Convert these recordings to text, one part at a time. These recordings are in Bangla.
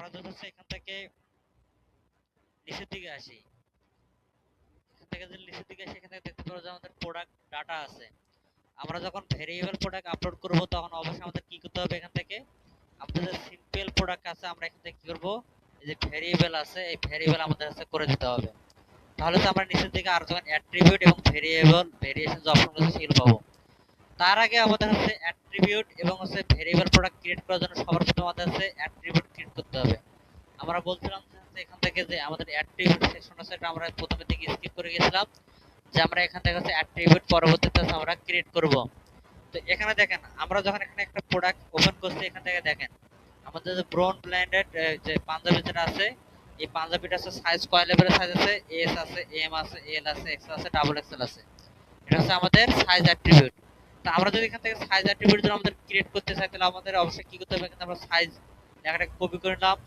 আমরা যদি এখান থেকে নিচের দিকে আসি, এখান থেকে যদি নিচের দিকে আসি, এখান থেকে দেখতে পারো যে আমাদের প্রোডাক্ট ডাটা আছে। আমরা যখন ভেরিয়েবল প্রোডাক্ট আপলোড করব তখন অবশ্যই আমাদের কি করতে হবে, এখান থেকে আমাদের যে সিম্পল প্রোডাক্ট আছে আমরা এখান থেকে কি করব, এই যে ভেরিয়েবল আছে এই ভেরিয়েবল আমাদের কাছে করে দিতে হবে। তাহলে তো আমরা নিচের দিকে আর যখন অ্যাট্রিবিউট এবং ভেরিয়েবল ভেরিয়েশন যে অপশন আছে সেগুলো পাবো। তার আগে আমাদের হচ্ছে অ্যাট্রিবিউট এবং হচ্ছে ভেরিয়েবল প্রোডাক্ট ক্রিয়েট করার জন্য সবার প্রথমে আমাদের হচ্ছে অ্যাট্রিবিউট ক্রিয়েট করতে হবে। আমরা বলছিলাম যে এখান থেকে যে আমাদের অ্যাট্রিবিউট সেকশন আছে এটা আমরা প্রথমে থেকে স্কিপ করে গেছিলাম, যে আমরা এখান থেকে হচ্ছে অ্যাট্রিবিউট পরবর্তীতে আমরা ক্রিয়েট করব। তো এখানে দেখেন আমরা যখন এখানে একটা প্রোডাক্ট ওপেন করছি, এখান থেকে দেখেন আমাদের যে ব্রাউন ব্লেন্ডেড যে পাঞ্জাবি যেটা আছে, এই পাঞ্জাবিটা আছে সাইজ কয় লেভেলের সাইজ আছে, এস আছে, এম আছে, এল আছে, এক্সেল আছে, ডাবল এক্সেল আছে। এটা হচ্ছে আমাদের সাইজ অ্যাট্রিবিউট। তো আমরা যদি এখান থেকে সাইজ অ্যাট্রিবিউট যদি আমাদের ক্রিয়েট করতে চাই তাহলে আমাদের অবশ্যই কি করতে হবে, এখানে আমরা সাইজ লেখাটাকে কপি করে নিলাম,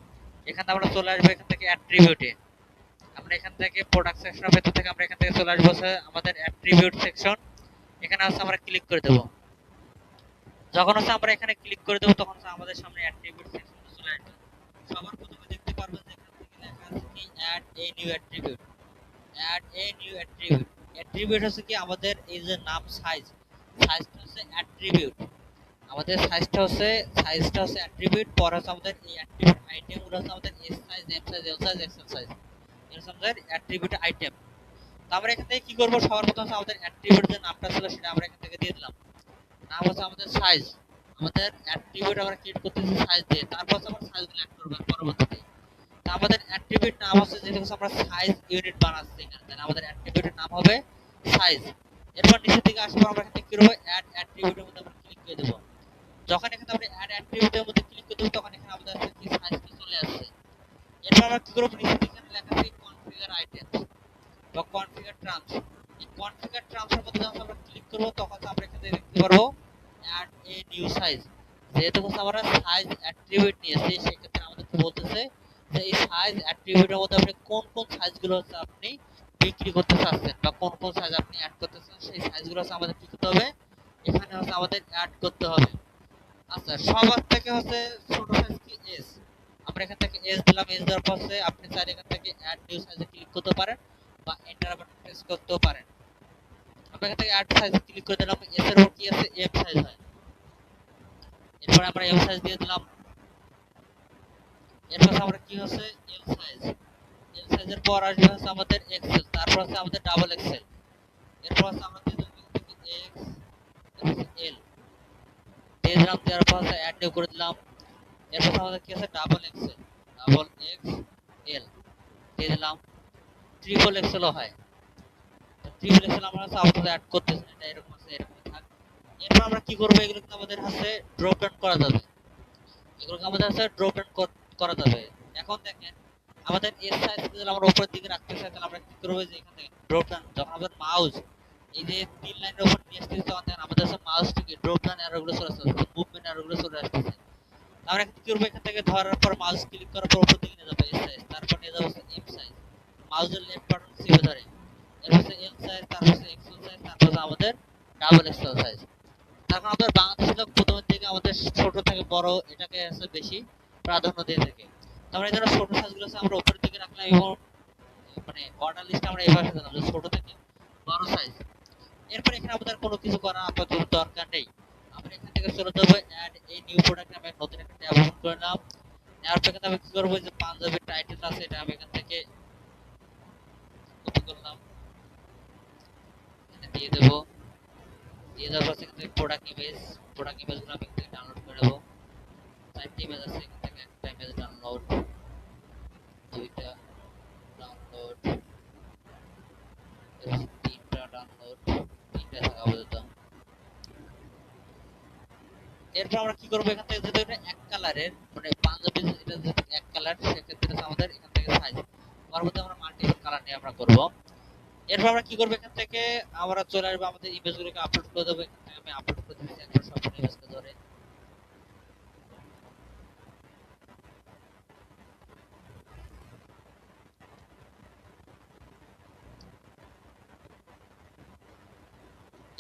এখানে আমরা চলে আসবো এখান থেকে অ্যাট্রিবিউটে। আমরা এখান থেকে প্রোডাক্ট সেকশনের ভেতর থেকে আমরা এখান থেকে চলে আসবো আমাদের অ্যাট্রিবিউট সেকশন। এখানে হচ্ছে আমরা ক্লিক করে দেবো। যখন হচ্ছে আমরা এখানে ক্লিক করে দেবো তখন হচ্ছে আমাদের সামনে অ্যাট্রিবিউট সেকশনটা চলে আসবে। সবার প্রথমে দেখতে পারবেন যে এখান থেকে লেখা আছে কি add a new attribute. Add a new attribute, attribute হচ্ছে কি আমাদের এই যে নাম সাইজ, সাইজটা হচ্ছে অ্যাট্রিবিউট। আমাদের সাইজটা হচ্ছে অ্যাট্রিবিউট, পর হচ্ছে আমাদের এই অ্যাট্রিবিউট আইটেমগুলো হচ্ছে আমাদের S size, M size, L size, XL size, এটা হচ্ছে আমাদের অ্যাট্রিবিউট আইটেম। তো আমরা এখান থেকে কি করব, সবার প্রথম হচ্ছে আমাদের অ্যাট্রিবিউট যে নামটা ছিল সেটা আমরা এখান থেকে দিয়ে দিলাম। নাম হচ্ছে আমাদের সাইজ, আমাদের অ্যাট্রিবিউট আমরা ক্রিয়েট করতেছি সাইজ দিয়ে, তারপর হচ্ছে আমরা সাইজগুলো অ্যাড করব পরবর্তীতে। তো আমাদের অ্যাট্রিবিউট নাম হচ্ছে যেটা হচ্ছে আমরা সাইজ ইউনিট বানাচ্ছি এখানে, তাহলে আমাদের অ্যাট্রিবিউটের নাম হবে সাইজ। এরপর নিচের দিকে আসার পর আমরা এখানে কি করব, অ্যাড অ্যাট্রিবিউটের মধ্যে আমরা ক্লিক করে দেব। যখন এখানে আমরা অ্যাড অ্যাট্রিবিউটের মধ্যে ক্লিক করে দেব তখন এখানে আমাদের কাছে কি সাইজটা চলে আসছে। এরপর আমরা কি করব, নিচের দিকে লেখা আছে কনফিগার আইটেমস বা কনফিগার টার্মস। এই কনফিগার টার্মস এর মধ্যে যখন আমরা ক্লিক করব তখন আমরা এখানে দেখতে পারবো অ্যাড এ নিউ সাইজ। যেহেতু আমরা সাইজ অ্যাট্রিবিউট নিয়েছি সেক্ষেত্রে আমাদের বলতেছে যে এই সাইজ অ্যাট্রিবিউটের মধ্যে আপনি কোন কোন সাইজগুলো হচ্ছে আপনি বিক্রি করতে চাচ্ছেন বা কোন কোন সাইজ আপনি অ্যাড করতে চাচ্ছেন সেই সাইজগুলো হচ্ছে আমাদের কি করতে হবে, এখানে হচ্ছে আমাদের অ্যাড করতে হবে। আচ্ছা, সবার থেকে হচ্ছে ছোট সাইজ কি এস, আমরা এখান থেকে এস দিলাম। এস দেওয়ার পর আপনি চাইলে এখান থেকে অ্যাড নিউ সাইজে ক্লিক করতে পারেন বা এন্টার বাটন প্রেস করতেও পারেন। আমরা এখান থেকে অ্যাড সাইজে ক্লিক করে দিলাম, এস এর উপর কি আছে এম সাইজ হয়, এরপর আমরা এম সাইজ দিয়ে দিলাম। এরপর আমরা কি হচ্ছে এল সাইজ, এল সাইজের পর আসবে হচ্ছে আমাদের এক্সেল, তারপর হচ্ছে আমাদের ডাবল এক্সেল, এরপর হচ্ছে আমরা দিয়ে দিলাম এক্স, এরপর এল দিয়ে দিলাম, দেওয়ার পর হচ্ছে অ্যাড নিউ করে দিলাম। এরপর আমাদের কি আছে double XL, double X L দিয়ে দিলাম। ট্রিপল এক্সেলও হয়, ট্রিপল এক্সেল আমরা হচ্ছে আপাতত অ্যাড করতেছি না, এটা এরকম আছে, এরকম থাক। এরপর আমরা কি করব, এগুলো কিন্তু আমাদের কাছে ড্রপ ডাউন করা যাবে, এগুলোকে আমাদের কাছে ড্রপ ডাউন করা যাবে। এখন দেখেন আমাদের এস সাইজ যদি আমরা উপরের দিকে রাখতে চাই তাহলে আমরা কি করব, যে এখান থেকে ড্রপ ডাউন যখন আমাদের মাউস এই যে তিন লাইনের উপর নিয়ে আসতেছি তখন দেখেন আমাদের কাছে মাউস থেকে ড্রপ ডাউন অ্যারোগুলো চলে আসছে, মুভমেন্ট অ্যারোগুলো চলে আসতেছে। আমরা কি করব, এখান থেকে ধরার পর মাউস ক্লিক করার পর উপর দিকে নিয়ে যাব এস সাইজ, তারপর নিয়ে যাব এম সাইজ, মাউসের লেফট বাটন চেপে ধরে, এরপর এল সাইজ, তারপর এক্সেল সাইজ, তারপর আমাদের ডাবল এক্সেল সাইজ। তখন আমাদের বাংলাদেশে লোক প্রথমের দিকে আমাদের ছোট থেকে বড় এটাকে আছে বেশি প্রাধান্য দিয়ে থাকে। তো আমরা এই ধরনের ছোট সাইজগুলো আমরা উপরের দিকে রাখলাম এবং মানে অর্ডার লিস্ট আমরা এভাবে সাজালাম যে ছোট থেকে বড় সাইজ। এরপর এখানে আমাদের কোনো কিছু করার আপাতত দরকার নেই, আমরা এখান থেকে চলে যাবো অ্যাড এই নিউ প্রোডাক্ট নামে নতুন একটা ট্যাব ওপেন করে নিলাম। নেওয়ার পর এখানে আমি কি করবো, যে পাঞ্জাবির টাইটেল আছে এটা আমি এখান থেকে কপি করলাম, এখানে দিয়ে দেবো। দিয়ে দেওয়ার পর এখান থেকে প্রোডাক্ট ইমেজগুলো আমি এখান থেকে ডাউনলোড করে নেবো। চারটি ইমেজ আছে, এখান থেকে একটা ইমেজ ডাউনলোড, দুইটা ডাউনলোড, তিনটা ডাউনলোড, তিনটা থাকা পর্যন্ত। এরপর আমরা কি করবো, এখান থেকে যেহেতু এটা এক কালারের মানে পাঞ্জাবি এটা যেহেতু এক কালার সেক্ষেত্রে আমাদের এখান থেকে সাইজ পরবর্তী আমরা মাল্টিপল কালার নিয়ে আমরা করব। এরপর আমরা কি করবো, এখান থেকে আমরা চলে আসবো আমাদের ইমেজগুলোকে আপলোড করে দেবো। এখান থেকে আমি আপলোড করে দিচ্ছি একবার সব ইমেজকে ধরে।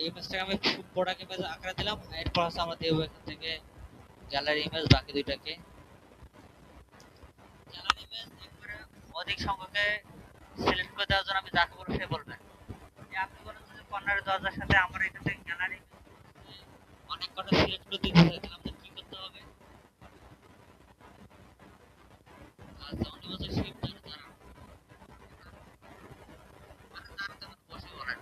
এই ইমেজটাকে আমি প্রোডাক্ট ইমেজ আকারে দিলাম। এরপর হচ্ছে আমরা দেবো এখান থেকে গ্যালারি ইমেজ বাকি দুইটাকে। অধিক সংখ্যকে সিলেক্ট করে দেওয়ার জন্য আমি যাকে বলবো সে বলবেন। আপনি বলেন যে কর্নারের দরজার সাথে আমার এখান থেকে গ্যালারি অনেক কটা সিলেক্ট করে দিতে চাই, তাহলে আমাদের কি করতে হবে? আচ্ছা, উনি বলছে শিফট ধরে দাঁড়ান, মানে দাঁড়াতে হবে, বসে বলেন।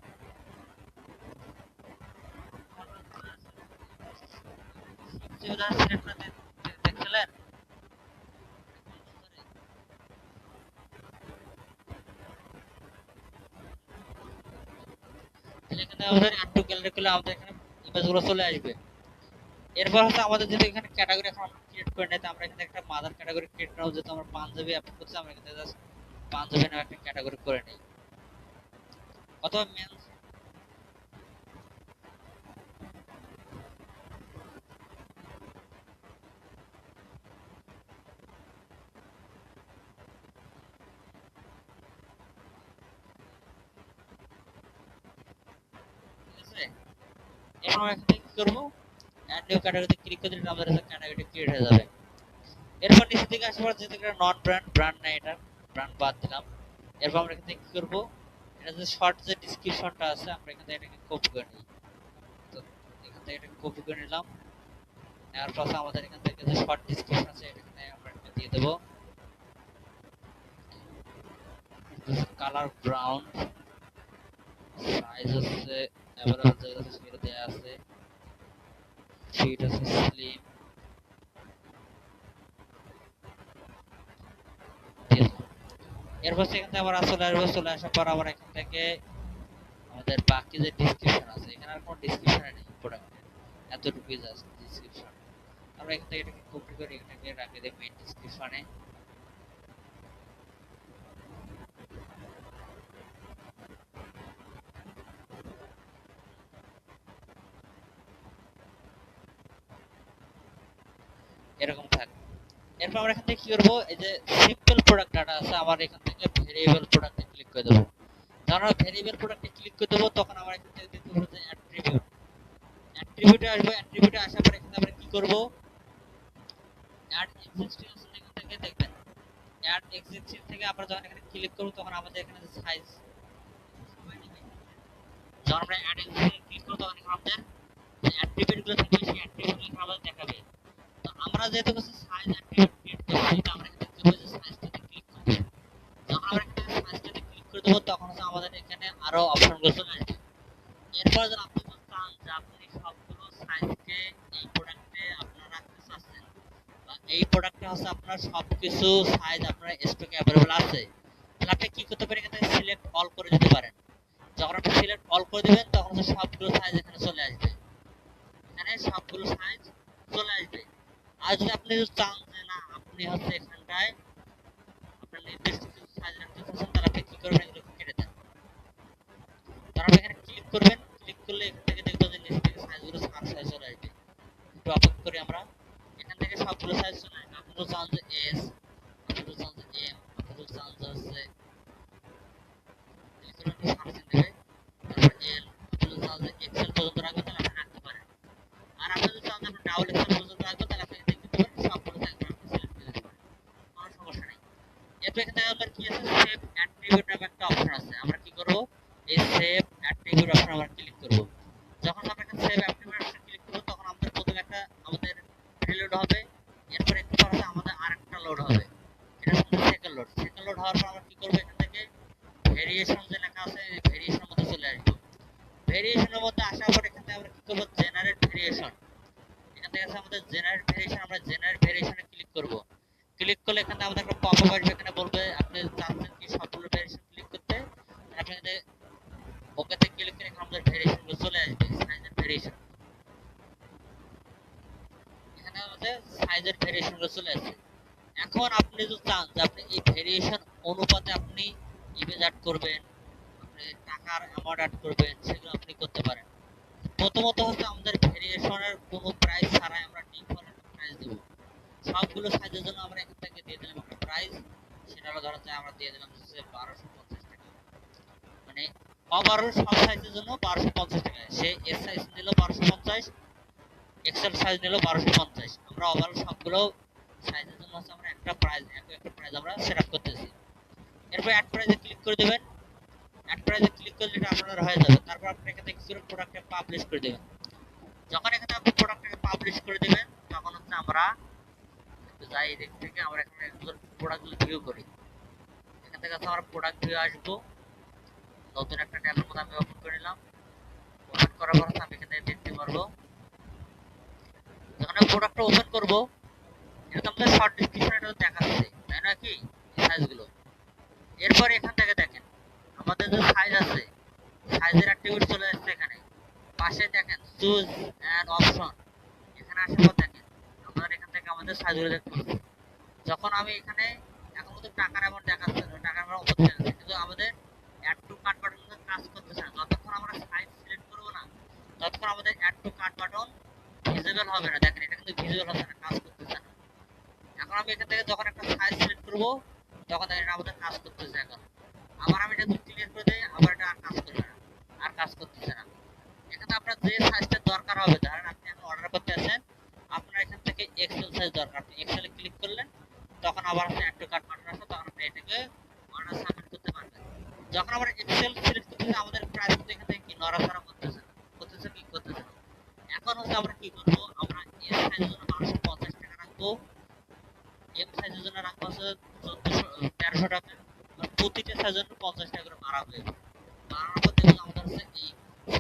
শিফট ধরে সিলেক্ট করে দেখছিলেন? তাহলে এখানে আমাদের অ্যাড টু গ্যালারি করলে আমাদের এখানে ইমেজগুলো চলে আসবে। এরপর হচ্ছে আমাদের যদি এখানে ক্যাটাগরি এখন আমরা ক্রিয়েট করে নিই, তো আমরা এখানে একটা মাদার ক্যাটাগরি ক্রিয়েট করব, যেহেতু আমরা পাঞ্জাবি আপলোড করছি, আমরা এখানে জাস্ট পাঞ্জাবি নামে একটা ক্যাটাগরি করে নিই, অথবা মেন্স। ঠিক আছে, এখন আমরা এখান থেকে কি করবো, অ্যাড নিউ ক্যাটাগরিতে ক্লিক করে দিলে আমাদের ক্যাটাগরি ক্রিয়েট হয়ে যাবে। এরপর নিচে থেকে আসার পর যেহেতু এটা নন ব্র্যান্ড, ব্র্যান্ড না, এটা ব্র্যান্ড বাদ দিলাম। এরপর আমরা এখান থেকে কি করবো, এটা যে শর্ট যে ডেসক্রিপশনটা আছে আমরা এখান থেকে এটাকে কপি করে নিই। তো এখান থেকে এটাকে কপি করে নিলাম, নেওয়ার পর আমাদের এখান থেকে যে শর্ট ডেসক্রিপশন আছে এটা এখানে আমরা একটা দিয়ে দেবো, কালার ব্রাউন, সাইজ হচ্ছে এভারেজ যেটা আছে সেটা দেয়া আছে, ফিট আছে স্লিম, এরপর সেখান থেকে আবার চলে আসার পর আবার এখান থেকে আমাদের বাকি যে ডেসক্রিপশন আছে, এখানে আর কোনো ডেসক্রিপশন নেই প্রোডাক্টের, এতটুকুই জাস্ট ডেসক্রিপশন। আমরা এখান থেকে এটাকে কপি করে এটাকে রাখি দিই মেইন ডেসক্রিপশনে। এরকম থাকবে। এরপর আমরা এখান থেকে কি করবো, এই যে সিম্পল প্রোডাক্ট ডাটা আছে আমার এখান থেকে ভেরিয়েবল প্রোডাক্টে ক্লিক করে দেবো। যখন আমরা ভেরিয়েবল প্রোডাক্টে ক্লিক করে দেবো তখন আমরা এখান থেকে দেখতে পাবো যে অ্যাট্রিবিউট, অ্যাট্রিবিউটে আসবো। অ্যাট্রিবিউটে আসার পর এখানে আমরা কি করব, অ্যাড এক্সিস্টিং অপশন এখান থেকে দেখবেন। অ্যাড এক্সিস্টিং থেকে আমরা যখন এখানে ক্লিক করব তখন আমাদের এখানে যে সাইজ, যখন আমরা অ্যাড এক্সিস্টিং ক্লিক করব তখন এখানে আমাদের যে অ্যাট্রিবিউট গুলো থাকবে সেই অ্যাট্রিবিউট গুলো আমাদের দেখাবে। তো আমরা যেহেতু কিছু সাইজ অ্যাট্রিবিউট ক্রিয়েট করছি, তো আমরা এখানে কি করব, যে সাইজটাতে ক্লিক করব। যখন আমরা এখানে সাইজটাতে ক্লিক করে দেব তখন হচ্ছে আমাদের এখানে আরো অপশনগুলো চলে আসবে। এরপর যখন আপনি চান যে আপনি সবগুলো সাইজকে এই প্রোডাক্টে আপনারা রাখতে চাচ্ছেন, বা এই প্রোডাক্টে হচ্ছে আপনার সবকিছু সাইজ আপনার স্টকে अवेलेबल আছে, তাহলে আপনি কি করতে পারেন, এখানে সিলেক্ট অল করে দিতে পারেন। যখন আপনি সিলেক্ট অল করে দিবেন তখন হচ্ছে সবগুলো সাইজ এখানে চলে আসবে, এখানে সবগুলো সাইজ চলে আসবে। আর যদি আপনি চান যে না আপনি হচ্ছে এখানটায় আপনার নির্দিষ্ট কিছু সাইজ রাখতে চাচ্ছেন, তাহলে আপনি কি করবেন, এগুলো কেটে দেন। তারপর এখানে ক্লিক করবেন, ক্লিক করলে এখান থেকে দেখবেন যে নিচে থেকে সাইজগুলো সার সাইজ চলে আসবে। একটু অপেক্ষা করি আমরা, এখান থেকে সবগুলো সাইজ চলে আসবে। আপনি তো চান যে এস, আপনি তো চান যে এম, আপনি তো চান যে হচ্ছে ইলেকট্রনিক সার্ভিস দেবে, তারপর এল, আপনি তো চান যে এক্সেল পর্যন্ত রাখবেন, তাহলে আপনি রাখতে পারেন। আর আপনি যদি চান যে আপনি ডাবল এক্সেল পর্যন্ত রাখবেন, তাহলে আপনি দেখতে পারেন সবগুলো সাইজ আপনি সিলেক্ট করে দিতে পারেন, কোনো সমস্যা নেই। এরপর এখানে আবার কি আছে, সেভ অ্যাট্রিবিউট নামে একটা অপশন আছে। আমরা কি করব, এই সেভ অ্যাট্রিবিউট অপশন আমরা ক্লিক করব। যখন আমরা এখানে সেভ অ্যাট্রিবিউট অপশন ক্লিক করব তখন আমাদের প্রথমে একটা আমাদের প্রিলোড হবে, এরপর একটু পর হচ্ছে আমাদের আরেকটা লোড হবে, এটা হচ্ছে সেকেন্ড লোড। সেকেন্ড লোড হওয়ার পর আমরা কি করব, এখান থেকে ভেরিয়েশন যে লেখা আছে এই ভেরিয়েশনের মধ্যে চলে আসব। ভেরিয়েশনের মধ্যে আসার পর এখান থেকে আমরা কি করব, জেনারেট ভেরিয়েশন, এখান থেকে আছে আমাদের জেনারেট ভেরিয়েশন, আমরা জেনারেট ভেরিয়েশনে ক্লিক করব। ক্লিক করলে এখানে আমাদের একটা পপআপ আসবে, এখানে বলবে আপনি চাচ্ছেন কি সবগুলো ভেরিয়েশন ক্লিক করতে, আপনি এখানে ওকেতে ক্লিক করে এখানে আমাদের ভেরিয়েশন গুলো চলে আসবে, সাইজের ভেরিয়েশন, এখানে আমাদের সাইজের ভেরিয়েশন গুলো চলে আসছে। এখন আপনি যদি চান যে আপনি এই ভেরিয়েশন অনুপাতে আপনি ইমেজ অ্যাড করবেন, আপনি টাকার অ্যামাউন্ট অ্যাড করবেন, সেগুলো আপনি করতে পারেন। প্রথমত হচ্ছে আমাদের ভেরিয়েশনের কোনো প্রাইস ছাড়াই আমরা ডিফল্ট একটা প্রাইস দেব। সবগুলো সাইজের জন্য আমরা এখান থেকে দিয়ে দিলাম একটা প্রাইস, সেটা হলো ধরা যায় আমরা দিয়ে দিলাম হচ্ছে 1250 টাকা, মানে ওভারঅল সব সাইজের জন্য 1250 টাকা। সে এস সাইজ নিল 1250, এক্সেল সাইজ নিল 1250, আমরা ওভারঅল সবগুলো সাইজের জন্য হচ্ছে আমরা একটা প্রাইস, একটা প্রাইস আমরা সেট আপ করতেছি। এরপর অ্যাড প্রাইজে ক্লিক করে দেবেন। অ্যাড প্রাইজে ক্লিক করলে এটা আপনার হয়ে যাবে। তারপর আপনি এখান থেকে কি প্রোডাক্টটা পাবলিশ করে দেবেন। যখন এখানে আপনি প্রোডাক্টটাকে পাবলিশ করে দেবেন তখন হচ্ছে আমরা যাই এদিক থেকে আমরা এখানে প্রোডাক্টগুলো ভিউ করি। এখান থেকে আমরা প্রোডাক্ট ভিউ আসবো। নতুন একটা ট্যাবের মধ্যে আমি ওপেন করে নিলাম। ওপেন করার পর আমি এখানে দেখতে পারবো যখন আমি প্রোডাক্টটা ওপেন করব এটা তো আমাদের শর্ট ডেসক্রিপশন এটা দেখাচ্ছে তাই না কি সাইজগুলো। এরপর এখান থেকে দেখেন আমাদের যে সাইজ আছে সাইজের অ্যাট্রিবিউট চলে আসছে এখানে পাশে দেখেন চুজ এন্ড অপশন। এখানে আসার পর দেখেন আমাদের এখান থেকে আমাদের সাইজগুলো দেখতে পাচ্ছি। যখন আমি এখানে এখন তো টাকার অ্যামাউন্ট দেখাচ্ছে টাকার অ্যামাউন্ট উপর দেখাচ্ছে কিন্তু আমাদের অ্যাড টু কার্ট বাটন কাজ করতেছে না। যতক্ষণ আমরা সাইজ সিলেক্ট করব না ততক্ষণ আমাদের add to cart button visible হবে না। দেখেন এটা কিন্তু ভিজিবল হচ্ছে না, কাজ করতেছে না। এখন আমি এখান থেকে যখন একটা সাইজ সিলেক্ট করব তখন এটা আমাদের কাজ করতেছে। এখন আবার আমি এটা ক্লিয়ার করে দেই আবার এটা আর কাজ করবে না, আর কাজ করতেছে না। এখানে আপনার যে সাইজটা দরকার হবে ধরেন আপনি এখন অর্ডার করতে আছেন আপনার এখান থেকে এক্সেল সাইজ দরকার আপনি এক্সেলে ক্লিক করলেন তখন আবার আপনি অ্যাড টু কার্ট বাটন আসবে তখন আপনি এটাকে অর্ডার সাবমিট করতে পারবেন। যখন আমরা এক্সেল সিলেক্ট করতেছি আমাদের প্রাইস কিন্তু এখান থেকে কি নড়াচড়া করতেছে কি করতেছে না। এখন হচ্ছে আমরা কি করব আমরা এস সাইজের জন্য 1250 টাকা রাখবো, এম সাইজের জন্য রাখবো হচ্ছে 1300 টাকা। আর প্রতিটা সাইজের জন্য 50 টাকা করে বাড়াবো। বাড়ানোর পর দেখুন আমাদের হচ্ছে এই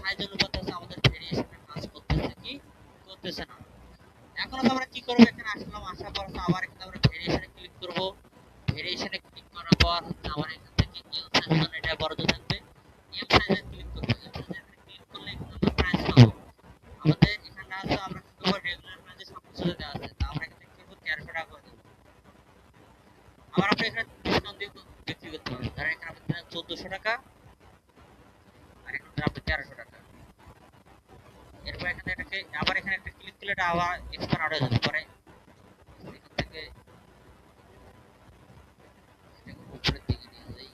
সাইজ অনুপাতে হচ্ছে আমাদের ভেরিয়েশনের কাজ করতেছে কি করতেছে না। এখন আমরা কি করব এখানে আসলাম আসার পর আবার এখানে আমরা ভেরিয়েশনে ক্লিক করব। ভেরিয়েশনে ক্লিক করার পর আবার এখান থেকে এল সাইজের জন্য এটা বড় থাকবে। এম সাইজে ক্লিক করব। এম সাইজে ক্লিক করলে এখানে আমরা প্রাইস পাবো। আমাদের এখানে আছে আমরা কি করব রেগুলার প্রাইসে সবকিছু দেওয়া আছে তা আমরা এখানে কি করব 1300 টাকা করে দেব। আবার আপনি এখানে ডিসকাউন্ট দিয়ে বিক্রি করতে পারবেন। ধরেন এখানে আপনি 1400 টাকা আর এখানে আপনি 1300 টাকা। এরপর এখানে এটাকে আবার এখানে একটা ক্লিক করলে এটা আবার এক্সপায়ার আউট হয়ে যাবে। পরে এখান থেকে এটাকে উপরের দিকে নিয়ে যাই।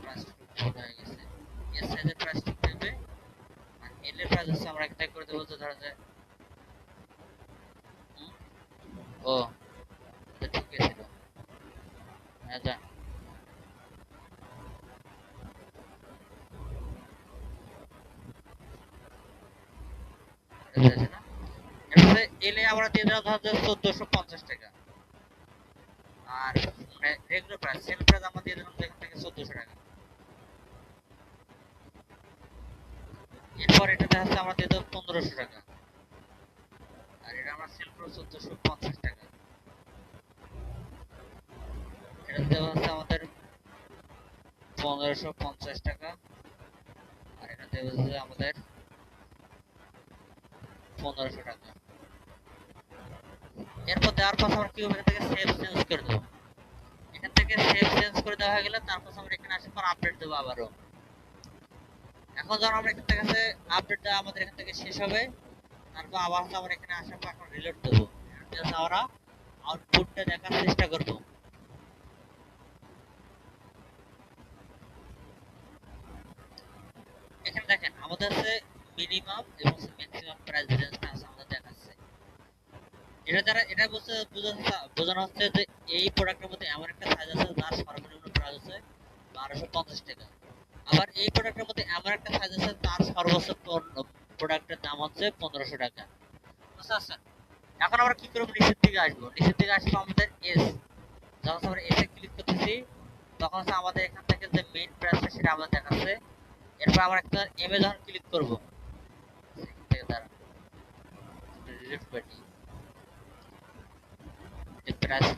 প্রাইস ঠিক হয়ে গেছে। এস সাইজের প্রাইস ঠিক থাকবে আর এল এর প্রাইস হচ্ছে আমরা একটা করে দেবো তো ধরা যায় ও এটা ঠিক আছে তো হ্যাঁ যা এটা আছে না। এরপরে এলে আমরা দিয়ে দেওয়া ধরা যায় 1450 টাকা আর মানে রেগুলার প্রাইস সেল প্রাইস আমরা দিয়ে দিলাম এখান থেকে 1400 টাকা। এরপর এটাতে হচ্ছে আমরা দিয়ে দেবো 1500 টাকা আর এটা আমরা সেল করব 1450 টাকা। এটা দেওয়া হচ্ছে আমাদের 1550 টাকা আর এটা দেওয়া হচ্ছে আমাদের 1500 টাকা। এরপর দেওয়ার পর আমরা কি এখান থেকে সেভ চেঞ্জ করে দেবো। এখান থেকে সেভ চেঞ্জ করে দেওয়া হয়ে গেলে তারপর আমরা এখানে আসার পর আপডেট দেবো আবারও। এখন যখন আমরা এখান থেকে আপডেট দেওয়া আমাদের এখান থেকে শেষ হবে তারপর আবার আমরা এখানে আসার পর এখন রিলোড দেবো। আমরা আউটপুটটা দেখার চেষ্টা করব। এখানে দেখেন আমাদের আছে মিনিমাম এবং ম্যাক্সিমাম প্রাইস রেঞ্জটা আছে আমাদের দেখাচ্ছে। এটা দ্বারা এটা বোঝানো হচ্ছে যে এই প্রোডাক্টের মধ্যে এমন একটা সাইজ আছে যার সর্বনিম্ন প্রাইস আছে 1250 টাকা। আবার এই প্রোডাক্টের মধ্যে এমন একটা সাইজ আছে তার সর্বোচ্চ প্রোডাক্টের দাম হচ্ছে 1500 টাকা। বুঝতে পারছেন? এখন আমরা কি করব নিচের দিকে আসবো। নিচের দিকে আসবো আমাদের এস। যখন আমরা এসে ক্লিক করতেছি তখন হচ্ছে আমাদের এখান থেকে যে মেইন প্রাইসটা সেটা আমাদের দেখাচ্ছে। এরপর আমরা একটা এমএ যখন ক্লিক করব এখান থেকে দাঁড়ান রিলেট করে নিই। যে প্রাইস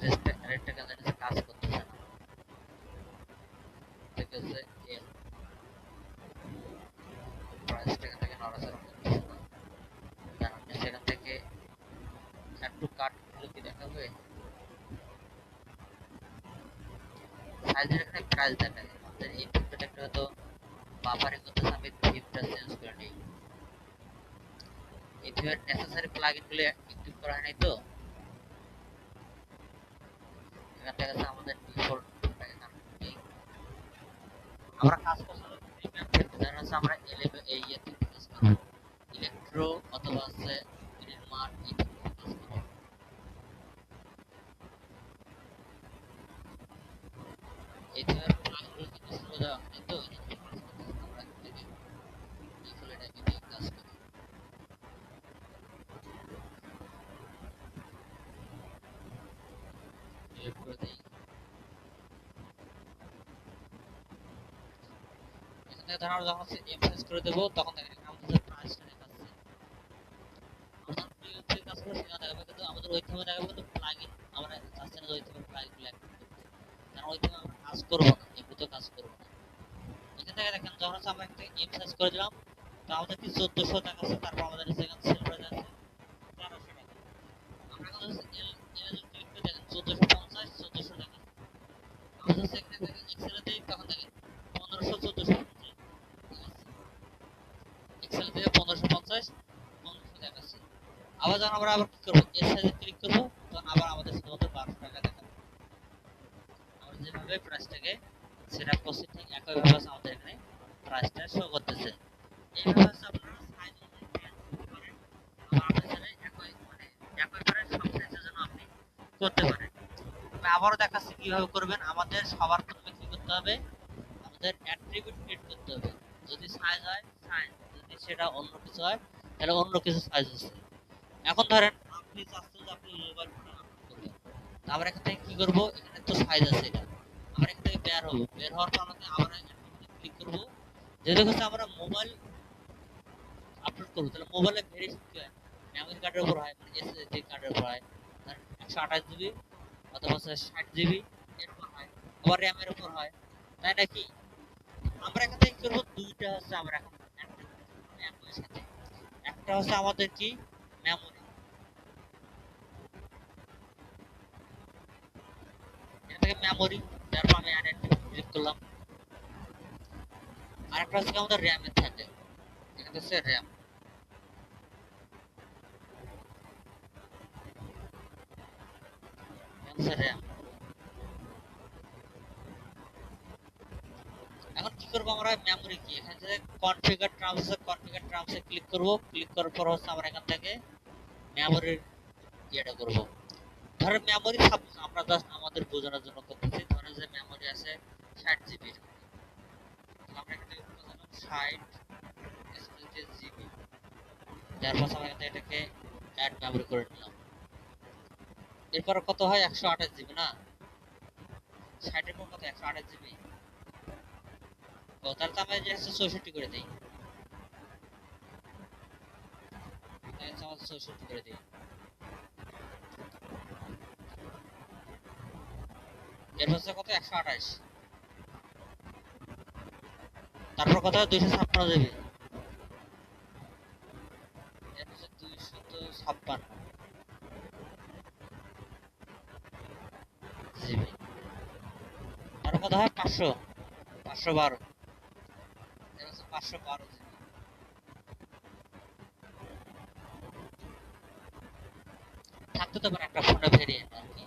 রেটটা কেন জানি কাজ করতেছে না। ঠিক আছে এল প্রাইসটা এখান থেকে নড়াচড়া করতেছে না। দাঁড়ান সেখান থেকে একটু কাট গুলো কি দেখাবে সাইজের এখানে প্রাইস দেখায়। আমাদের এই থিমটা একটা তো বাফারিং করতেছে আমি থিমটা চেঞ্জ করে নিই। এই থিমের নেসেসারি প্লাগইন গুলো অ্যাক্টিভ করা হয় নাই তো এখান থেকে আমাদের ডিফল্ট আমরা কাজ করব প্রিমিয়াম থেকে ধরেন হচ্ছে আমরা এই ইয়েতে কাজ করব ইলেকট্রো অথবা হচ্ছে গ্রিন মার্ক এই থেকে কাজ করব। এই ধর প্লাগগুলো কিন্তু ছিল দেওয়া হয় তো এই জন্য আমরা এখান থেকে ডিফল্ট এটাকে দিয়ে কাজ করি। ডিলিট করে দেই। এখান থেকে ধর আমরা যখন এমফাসাইজ করে দেব তখন দেখেন আমাদের প্রাইসটা দেখাচ্ছে। আমরা প্রিভিউ থেকে কাজ করে সেখানে দেখাবে কিন্তু আমাদের ওই থিমে দেখাবে কিন্তু প্লাগইন আমরা চাচ্ছি না যে ওই থিমের প্লাগইনগুলো অ্যাক্টিভ করতে। কারণ ওই থিমে আমরা কাজ করব না, এমনিতেও কাজ করব না। এখান থেকে দেখেন যখন আমরা একটা এমফাসাইজ করে দিলাম তো আমাদের কি 1400 দেখাচ্ছে, তারপর আমাদের সেখানে সেল প্রাইস আছে 1300 টাকা। আমরা এখন এল এল ক্লিক করে দেখেন 1450 1400 টাকা। আমাদের সেখানে দেখেন এক্সেলে দেই তখন দেখেন 1500 1450 এক্সেল থেকে 1550 1500 দেখাচ্ছে। আবার যখন আমরা আবার কি করব এর সাইজে ক্লিক করব তখন আবার আমাদের শুধুমাত্র 1200 টাকা দেখাবে। আমরা যেভাবে প্রাইসটাকে সেটআপ করছি ঠিক একইভাবে আমাদের এখানে প্রাইসটা শো করতেছে। এইভাবে আপনারা সাইজ অনুযায়ী চেঞ্জ করতে পারেন। আবার আপনি চাইলে একই প্রাইস সব সাইজের জন্য আপনি করতে পারেন। আমি আবারও দেখাচ্ছি কিভাবে করবেন। আমাদের সবার প্রথমে কি করতে হবে, আমাদের অ্যাট্রিবিউট ক্রিয়েট করতে হবে। যদি সাইজ হয় সাইজ, যদি সেটা অন্য কিছু হয় তাহলে অন্য কিছু সাইজ আছে। এখন ধরেন আপনি চাচ্ছেন যে আপনি মোবাইল ফোনে আপলোড করবেন, তো আমরা এখান থেকে কি করব, এখানে তো সাইজ আছে এটা, আমরা এখান থেকে বের হব। বের হওয়ার পর আমাদের আবার অ্যাট্রিবিউটে ক্লিক করব। যেহেতু হচ্ছে আমরা মোবাইল আপলোড করব তাহলে মোবাইলে ভেরিফাই মেমরি কার্ডের উপর হয়, মানে এসএসডি কার্ডের উপর হয়, 128 জিবি অথবা 60 জিবি এরপর হয়, আবার র্যামের উপর হয়, তাই নাকি? আমরা এখান থেকে কি করব, দুইটা হচ্ছে আমরা এখন একই সাথে। একটা হচ্ছে আমাদের কি মেমরি, এখান থেকে মেমরি, তারপর আমি অ্যাড ক্লিক করলাম। আরেকটা হচ্ছে আমাদের র্যামে থাকে, এখানে হচ্ছে র্যাম, র্যাম। এখন কি করব, আমরা মেমরি কি এখান থেকে কনফিগার টার্মসে ক্লিক করব। ক্লিক করার পর হচ্ছে আমরা এখান থেকে মেমরির ইয়েটা করব। ধরেন মেমরি সাপোজ আমরা জাস্ট আমাদের বোঝানোর জন্য করতেছি, ধরেন যে মেমরি আছে 60 জিবি, আমরা এখান থেকে বোঝালাম 60 জিবি, তারপর আমরা এখান থেকে এটাকে অ্যাড মেমরি করে নিলাম। এরপর কত হয় 128 জিবি না, 60 এর পর কত 128 জিবি, ও তাহলে তো আমরা যে 64 করে দেই, 64 করে দিই। এরপর হচ্ছে কত 128, তারপর কত 256 জিবি, এরপর হচ্ছে 256 জিবি, তারপর কত হয় 512, এর হচ্ছে 512 জিবি। থাকতে তো পারে একটা ফোনে ভেরিয়েন্ট আর কি।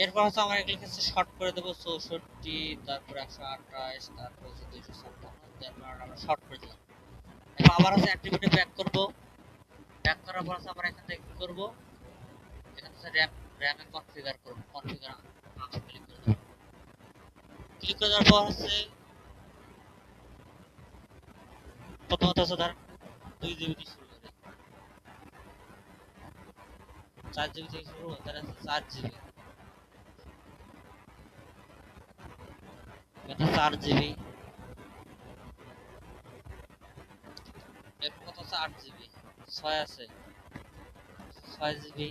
এরপর হচ্ছে আমরা এগুলো হচ্ছে শর্ট করে দেবো 64, তারপর 128, তারপর হচ্ছে 256, তারপর আমরা শর্ট করে দিলাম। এরপর আবার হচ্ছে অ্যাট্রিবিউটে ব্যাক করব। ব্যাক করার পর হচ্ছে আমরা এখান থেকে কি করব, এখান থেকে র্যামে কনফিগার করব। কনফিগার অপশন ক্লিক করে দেব। ক্লিক করে দেওয়ার পর হচ্ছে প্রথমত হচ্ছে ধর 2 জিবি দিয়ে শুরু করে, 4 জিবি থেকে শুরু করে, তাহলে 4 জিবি, এটা 4 জিবি, এরপর কত হচ্ছে 8 জিবি, 6 আছে 6 জিবি,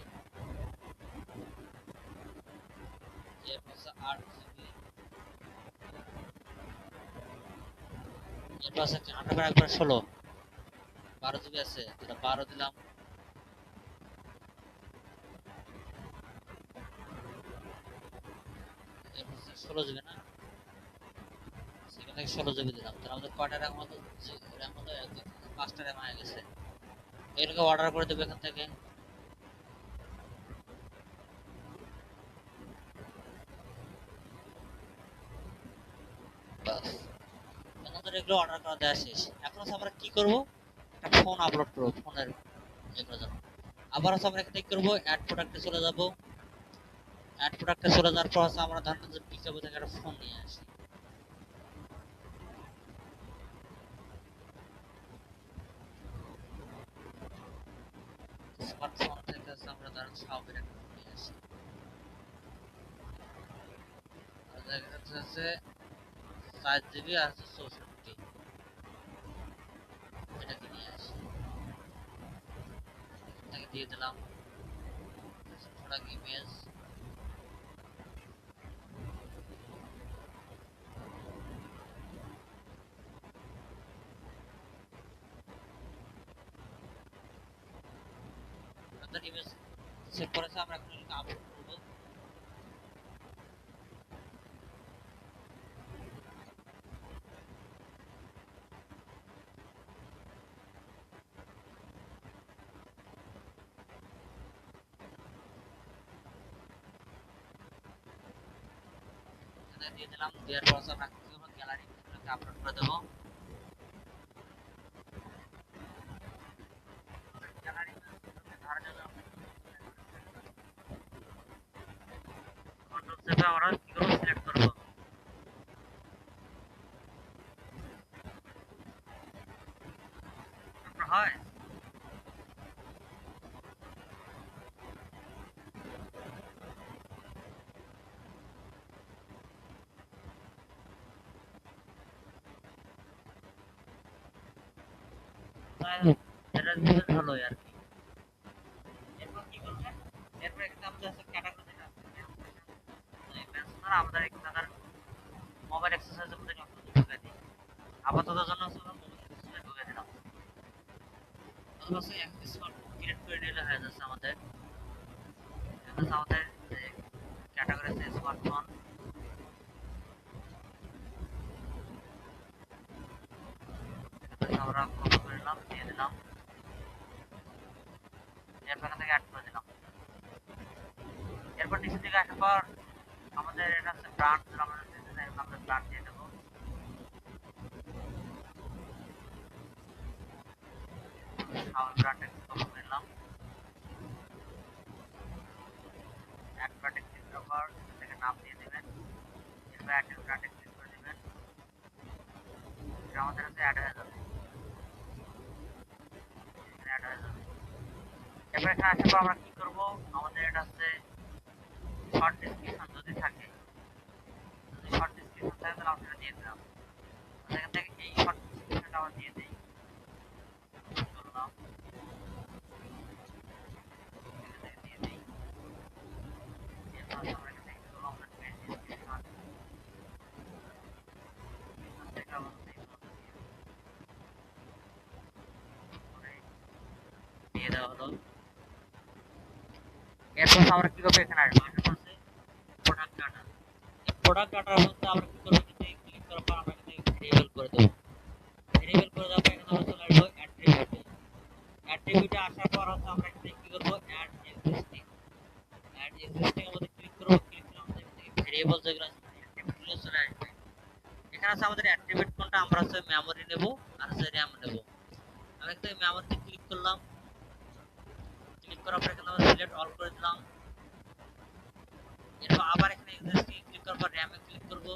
এরপর হচ্ছে 8 জিবি, এরপর আছে 8 একবার 16, 12 জিবি আছে, এটা 12 দিলাম। এরপর হচ্ছে 16 জিবি না, সেখান থেকে 16 জিবি দিলাম। তাহলে আমাদের কয়টা র্যাম হলো, র্যাম হলো 5টা র্যাম হয়ে গেছে। এটাকে অর্ডার করে দেবো এখান থেকে। বাস, আমাদের এগুলো অর্ডার করা দেওয়া শেষ। এখন হচ্ছে আমরা কি করব, একটা ফোন আপলোড করব ফোনের এগুলোর জন্য। আবার হচ্ছে আমরা এখান থেকে করবো অ্যাড প্রোডাক্টে চলে যাব। অ্যাড প্রোডাক্টে চলে যাওয়ার পর হচ্ছে আমরা ধরেন যে পিকআপে থেকে একটা ফোন নিয়ে আসি। স্মার্টফোন থেকে হচ্ছে আমরা ধরেন শাওমির একটা ফোন নিয়ে আসি। আর দেখা যাচ্ছে হচ্ছে 4 জিবি আর হচ্ছে 64, এটাকে নিয়ে আসি। এটাকে দিয়ে দিলাম প্রোডাক্ট ইমেজ। আমাদের ইমেজ সেভ করেছে, আমরা এখন এটাকে আপলোড করবো। এখানে দিয়ে দিলাম, দেওয়ার পর হচ্ছে আমরা কি করবো, গ্যালারি আপলোড করে দেবো। গ্যালারি ধরার জন্য কন্ট্রোল চেপে আমরা কি করবো, সিলেক্ট করবো। তারপর হয় যেটা রিজেক্ট হলো আর কি। এরপর কি করবেন, এরপর এখানে আমাদের আছে ক্যাটাগরি যেটা আছে, আমাদের এখানে ধর মোবাইল এক্সারসাইজের মধ্যে ঢুকে দিই। আপাতত জন্য মোবাইল এক্সারসাইজ ঢুকে দিলাম। অথবা একটা স্মার্টফোন ক্রিয়েট করে নিলে হয়ে যাচ্ছে আমাদের। আমাদের যে ক্যাটাগরি আছে স্মার্টফোন, আমরা কপি করে নিলাম, দিয়ে দিলাম, এরপর এখান থেকে অ্যাড করে দিলাম। এরপর নিচের দিকে আসার পর আমাদের এটা হচ্ছে ব্র্যান্ড, আমাদের আমাদের ব্র্যান্ড দিয়ে দেবো। শাওমি ব্র্যান্ডে কপি করে নিলাম, অ্যাড ব্র্যান্ডে ক্লিক করার পর এটাকে নাম দিয়ে দেবেন। এরপর অ্যাড ব্র্যান্ডে ক্লিক করে দেবেন, এটা আমাদের কাছে অ্যাড হয়ে যাবে। অ্যাড হয়ে যাবে। এরপর এখানে আসার পর আমরা কি করবো, আমাদের এটা হচ্ছে শর্ট ডেসক্রিপশন যদি থাকে, যদি শর্ট ডেসক্রিপশন থাকে তাহলে আমরা দিয়ে দিলাম। এখান থেকে এই শর্ট ডেসক্রিপশনটা আমরা দিয়ে দিই, করলাম, এখান থেকে দিয়ে দিই। এরপর আমরা এখান থেকে করলাম আমরা পেজ ডেসক্রিপশন, এখান থেকে আমরা দিয়ে দেওয়া হলো। এরপর আমরা কি করবো, এখানে আসবো, আসার পাশে প্রোডাক্ট ডাটা। এই প্রোডাক্ট ডাটার মধ্যে আমরা কি করবো, এখানে ক্লিক করার পর আমরা এখানে ভেরিয়েবল করে দেবো। ভেরিয়েবল করে দেওয়ার পর এখানে আমরা চলে আসবো অ্যাট্রিবিউটে। অ্যাট্রিবিউটে আসার পর হচ্ছে আমরা এখানে কি করবো, অ্যাড এক্সিস্টিং। অ্যাড এক্সিস্টিং আমাদের ক্লিক করবো, ক্লিক করে আমাদের এখান থেকে ভেরিয়েবল যেগুলো আছে অ্যাট্রিবিউটগুলো চলে আসবে। এখানে আছে আমাদের অ্যাট্রিবিউট কোনটা, আমরা হচ্ছে মেমরি নেব আর হচ্ছে র‍্যাম নেব। আমি এখান থেকে মেমরিতে ক্লিক করলাম, ক্লিক করার পর এখানে আমরা সিলেক্ট অল করে দিলাম। এরপর আবার এখানে এক্সিস্টিং ক্লিক করার পর র‍্যামে ক্লিক করব,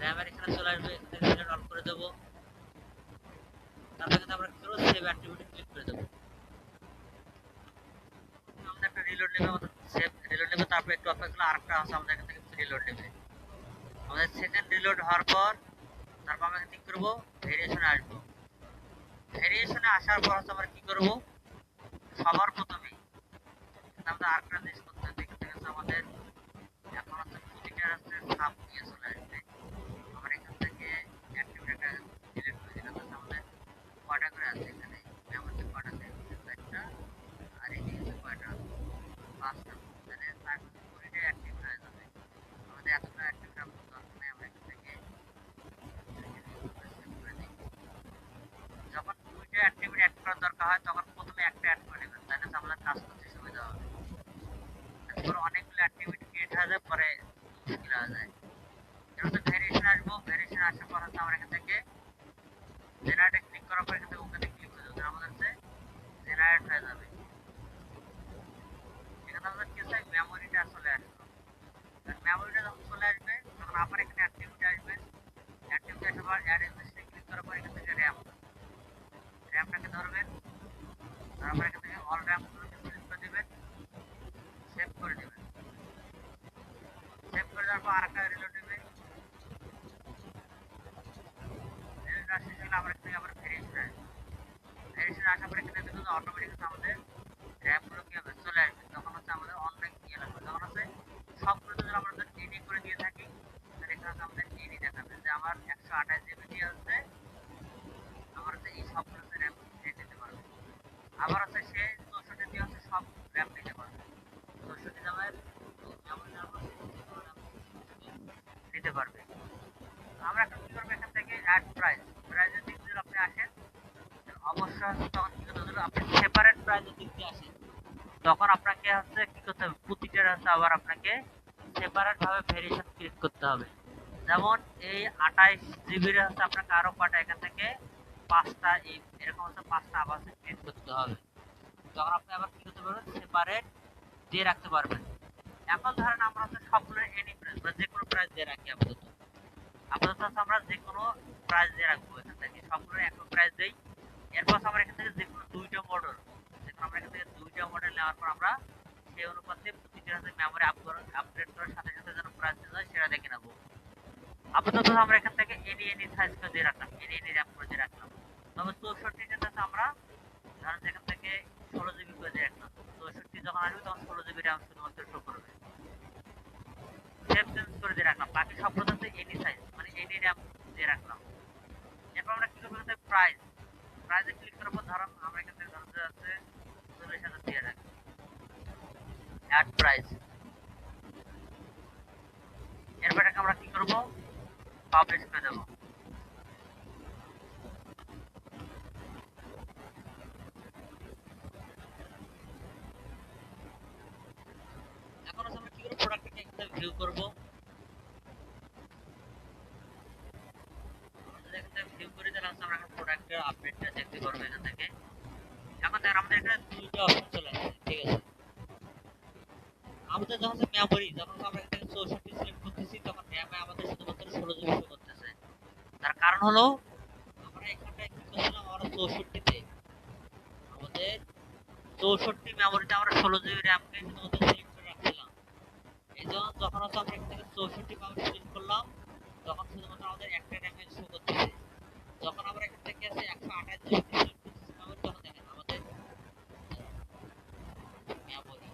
র‍্যামের এখানে চলে আসবে, এখান থেকে সিলেক্ট অল করে দেব। তারপর এখানে আমরা কি করব, সেভ অ্যাট্রিবিউটে ক্লিক করে দেব। আমাদের একটা রিলোড নেবে, আমাদের সেভ রিলোড নেবে, তারপর একটু অপেক্ষা করলে আরেকটা আছে আমাদের এখান থেকে রিলোড নেবে। আমাদের সেকেন্ড রিলোড হওয়ার পর তারপর আমরা ক্লিক করব, ভেরিয়েশনে আসব। ভেরিয়েশনে আসার পর হচ্ছে আমরা কি করব, সবার প্রথমে আমরা আরেকটা জিনিস করতে হবে, এখান থেকে আমাদের এখন হচ্ছে প্রতিটার হচ্ছে সাব নিয়ে চলে আসবে। আমরা এখান থেকে অ্যাক্টিভিটিটা সিলেক্ট করে দিলাম, আমাদের কয়টা করে আছে এখানে, মেমোরিতে কয়টা আছে, একটা, আর এদিকে কয়টা, 5টা। তাহলে 5 কুড়িটা অ্যাক্টিভ হয়ে যাবে। আমাদের এতটা অ্যাক্টিভ রাখার দরকার নেই, আমরা এখান থেকে যখন 2টা অ্যাক্টিভিটি অ্যাড করার দরকার হয় তখন প্রথমে একটা অ্যাড করে নেবেন, তাহলে আমাদের কাজ করতে সুবিধা হবে। তারপর অনেকগুলো অ্যাক্টিভিটি ক্রিয়েট হয়ে যায়, পরে মুশকিল হয়ে যায়। এরপর ভেরিয়েশন আসবো, ভেরিয়েশন আসার পর হচ্ছে আমরা এখান থেকে জেনারেটে ক্লিক করার পর এখান থেকে ওকেতে ক্লিক করে দেবো, আমাদের হচ্ছে জেনারেট হয়ে যাবে। এখানে আমাদের কি চাই মেমোরিটা চলে আসবে। মেমোরিটা যখন চলে আসবে তখন আবার এখানে অ্যাক্টিভিটি আসবে। অ্যাক্টিভিটি আসার পর অ্যাড ইনভেস্টে ক্লিক করার পর এখান থেকে র্যামটাকে ধরবেন। তারপর এখান থেকে অল র্যামগুলোকে সিলেক্ট করে দিবেন, সেভ করে দিবেন। সেভ করে দেওয়ার পর আরেকটা রিলোড দিবেন। রিলোড আসলে আবার এখান থেকে আবার ভেরিয়েশন আসবে। ভেরিয়েশন আসার পর এখানে কিন্তু অটোমেটিক আমাদের র্যামগুলো কি হবে চলে আসবে। তখন হচ্ছে আমাদের অনলাইন ইয়ে লাগবে। তখন হচ্ছে সবগুলোতে যদি আমরা এডি করে দিয়ে থাকি তাহলে এখানে হচ্ছে আমাদের এডি দেখাবে যে আমার 128 জিবি হচ্ছে আমার হচ্ছে এই সবগুলোতে র্যাম নিতে পারবে। আবার হচ্ছে সে 64 দিয়ে হচ্ছে সব র্যাম নিতে পারবে। 64 দামের এমন নিতে পারবে। আমরা এখন কি করবো এখান থেকে অ্যাড প্রাইসের দিক যদি আপনি আসেন অবশ্যই তখন কি করতে হবে আপনি সেপারেট প্রাইসের দিক দিয়ে আসেন তখন আপনাকে হচ্ছে কি করতে হবে প্রতিটার হচ্ছে আবার আপনাকে সেপারেট ভাবে ভেরিয়েশন ক্লিক করতে হবে। যেমন এই 28 জিবির হচ্ছে আপনাকে আরো কয়টা এখান থেকে 5টা এরকম হচ্ছে 5টা আবার ক্লিক করতে হবে। তখন আপনি আবার কি করতে পারবেন সেপারেট দিয়ে রাখতে পারবেন। এখন ধরেন আমরা হচ্ছে সবগুলো এনি প্রাইস বা যে কোনো প্রাইস দিয়ে রাখি আপাতত আমরা যে কোনো প্রাইস দিয়ে রাখবো এখান থেকে সবগুলো একই প্রাইস দেই। এরপর আমরা এখান থেকে যে কোনো দুইটা মডেল আমরা এখান থেকে দুইটা মডেল নেওয়ার পর আমরা সেই অনুপাতে প্রতিটা মেমোরি আপগ্রেড করার সাথে সাথে যেন প্রাইস হয় সেটা দেখে নেবো। আপাতত আমরা এখান থেকে এনি সাইজ করে দিয়ে রাখলাম, এনি র্যাম করে দিয়ে রাখলাম। তবে 64টা আমরা ধরেন এখান থেকে 16 জিবি করে দিয়ে রাখলাম। 64 যখন আসবে তখন 16 জিবি র্যাম শুধুমাত্র শো করবে। সেভ চেঞ্জ করে দিয়ে রাখলাম। বাকি সবগুলো হচ্ছে এনি সাইজ মানে এনি র্যাম দিয়ে রাখলাম। এরপর আমরা কি করবো প্রাইসে ক্লিক করার পর ধরুন আমরা এখান থেকে ধরতে যাচ্ছে 40,000 দিয়ে রাখি অ্যাড প্রাইস। এরপর আমরা কি করব পাবলিশ করে দেব। এখন আমরা কি করব প্রোডাক্টটাকে একটা ভিউ করব। ভিউ করে দিলে আমরা এখন প্রোডাক্টের আপডেটটা দেখতে পারবো এখান থেকে। এখন দেখেন আমাদের এখানে দুইটা অপশন চলে আসছে, ঠিক আছে। আমাদের যখন মেমোরি যখন আমরা এখানে 64 সিলেক্ট করতেছি তখন র্যামে আমাদের শুধুমাত্র 16 জিবি শো করতেছে। তার কারণ হলো আমরা এখানটায় কি করছিলাম আমরা 64 তে আমাদের 64 মেমোরিতে আমরা 16 জিবি র্যামকে শুধুমাত্র সিলেক্ট করে রাখছিলাম। এই জন্য যখন আমরা এখান থেকে 64 মেমোরি সিলেক্ট করলাম তখন শুধুমাত্র আমাদের একটা র্যামে শো করতেছে। যখন আমরা এখান থেকে আছে 128 জিবি সিলেক্ট করতেছি মেমোরি তখন দেখেন আমাদের মেমোরি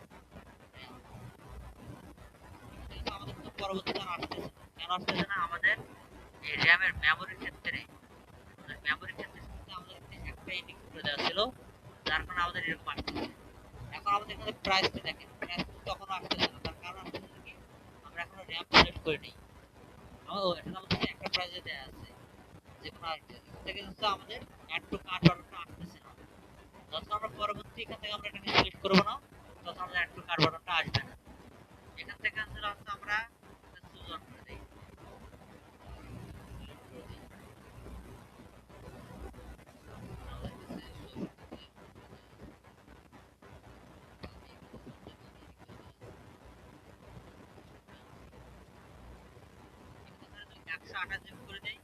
আমাদের তো পরবর্তীতে আসতেছে না। কেন আসতেছে না আমাদের এই র্যামের মেমোরির ক্ষেত্রে আমাদের একটা ইন্ডিকেট করে দেওয়া ছিল যার কারণে আমাদের এরকম আসতেছে। এখন আমাদের এখানে প্রাইসটা দেখেন প্রাইস তখন আসতেছে না। তার কারণ আসতেছে কি আমরা এখনো র্যাম সিলেক্ট করিনি। এটা আমাদের একটা প্রাইসে দেওয়া আছে যে কোনো আরেকটা থেকে হচ্ছে আমাদের অ্যাড টু কার্ট বাটনটা আসতেছে না। যখন আমরা পরবর্তী এখান থেকে আমরা এটাকে সিলেক্ট করবো না তখন আমাদের অ্যাড টু কার্ট বাটনটা আসবে না। এখান থেকে আসলে আমরা চুজ অন করে দিই। একশো আঠাশ জিবি করে দেই।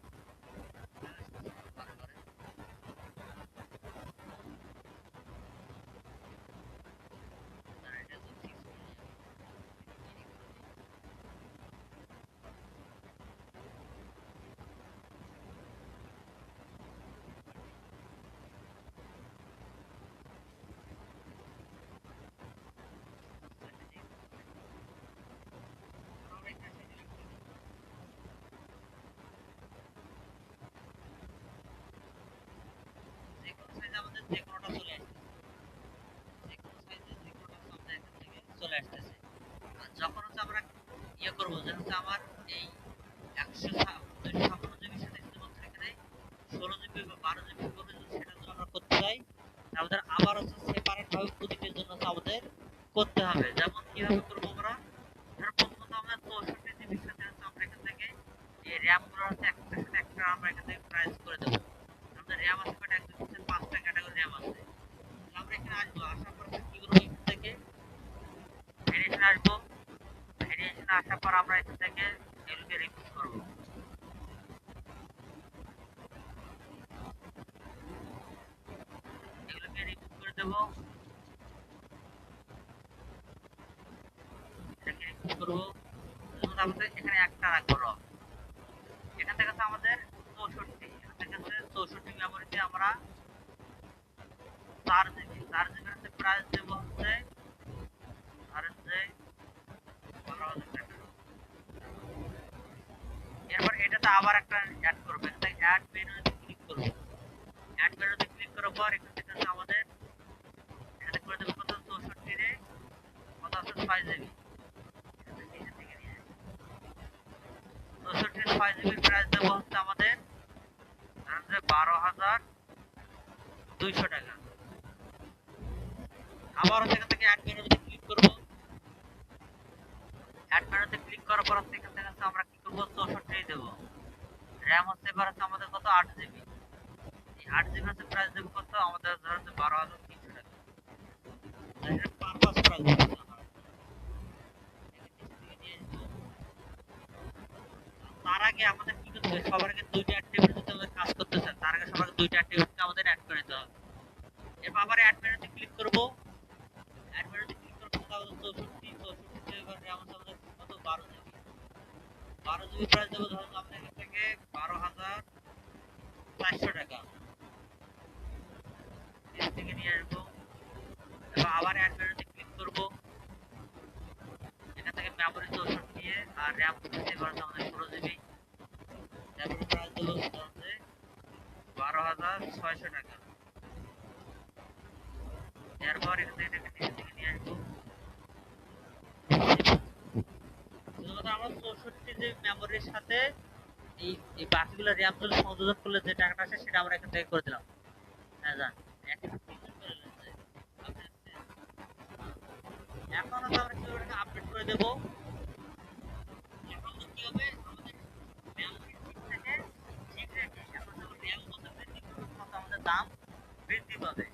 যে কোনো সাইজ আমাদের যে কোনোটা চলে আসতেছে, যে কোনো সাইজের যে কোনোটা আমাদের এখান থেকে চলে আসতেছে। আর যখন হচ্ছে আমরা ইয়ে করবো যে হচ্ছে আমার এই 256 জিবির সাথে শুধুমাত্র এখানে 16 জিবি বা 12 জিবি করবে যদি সেটা যদি আমরা করতে চাই আমাদের আবার হচ্ছে সেপারেট ভাবে প্রতিটির জন্য আমাদের করতে হবে। যেমন কিভাবে করবো আমরা ধর প্রথমত আমরা 64 জিবির সাথে হচ্ছে আমরা এখান থেকে এই র্যাম গুলো হচ্ছে একটার সাথে একটা আমরা এখান থেকে প্রাইস করে দেবো। আমাদের র্যাম আছে কয়টা একদম হচ্ছে 5টা ক্যাটাগরি র্যাম আছে। আমরা এখানে আসবো আসার পর কি করবো এখান থেকে পর আমরা এখান থেকে এগুলোকে রিমুভ করব। এগুলোকে রিমুভ করে দেব। এটাকে রিমুভ করব। আমাদের এখানে একটা রাখবো র। এখান থেকে আছে আমাদের 64, এখান থেকে আছে 64 মেমোরিতে আমরা 4 জিবি হচ্ছে প্রাইস দেব হচ্ছে আর হচ্ছে 12,000 টাকা। এরপর এটাতে আবার একটা অ্যাড করব। এখানে অ্যাড মেনুতে ক্লিক করব। অ্যাড মেনুতে ক্লিক করার পর এখান থেকে আছে আমাদের এখানে করে দেব কত 64 রে কত আছে 6 জিবি। নিচে থেকে নিয়ে 64 6 জিবি প্রাইস দেব হচ্ছে আমাদের 12,200 টাকা। আবার এখান থেকে অ্যাড মেনুতে ক্লিক করব। অ্যাড মেনুতে ক্লিক করার পর এখান থেকে আমরা কি করব 64 দেব। র‍্যাম হচ্ছে এবার হচ্ছে আমাদের কত 8 জিবি। এই 8 জিবি হচ্ছে প্রাইস দেব কত আমাদের ধরুন 12,300 টাকা। এটা পারপাস প্রাইস দেব। তার আগে আমাদের কি করতে হবে সবার আগে দুইটা অ্যাক্টিভিটিতে আমাদের কাজ করতেছে। তার আগে সবার দুইটা অ্যাক্টিভিটিতে আমাদের অ্যাড করে দিতে হবে। এরপর আবার অ্যাড মেনুতে ক্লিক করব। অ্যাড মেনুতে ক্লিক করার পর আমাদের 64 তে এবার র‍্যাম হচ্ছে আমাদের কত 12 জিবি। 12 জিবি প্রাইস দেব ধরুন আমাদের এখান থেকে 12,400 টাকা। নিচ থেকে নিয়ে আসবো। এবার আবার অ্যাড মেনুতে ক্লিক করব। এখান থেকে মেমোরি 64 আর র‍্যাম হচ্ছে এবার আমাদের 16 জিবি। তারপর প্রাইস দেব হচ্ছে 12,600 টাকা। এরপর এখান থেকে নিচ থেকে নিয়ে আসবো। আমরা 64 জিবি মেমোরির সাথে এই বাকিগুলো র‍্যাম গুলো সংযোজন করলে যে টাকাটা আসে সেটা আমরা এখান থেকে করে দিলাম। হ্যাঁ জান এখন আমরা কি করে আপডেট করে দেব। এখন কি হবে আমাদের মেমোরি ঠিক থেকে ঠিক রেখে এখন আমরা র‍্যাম কত বৃদ্ধি করব তত আমাদের দাম বৃদ্ধি পাবে।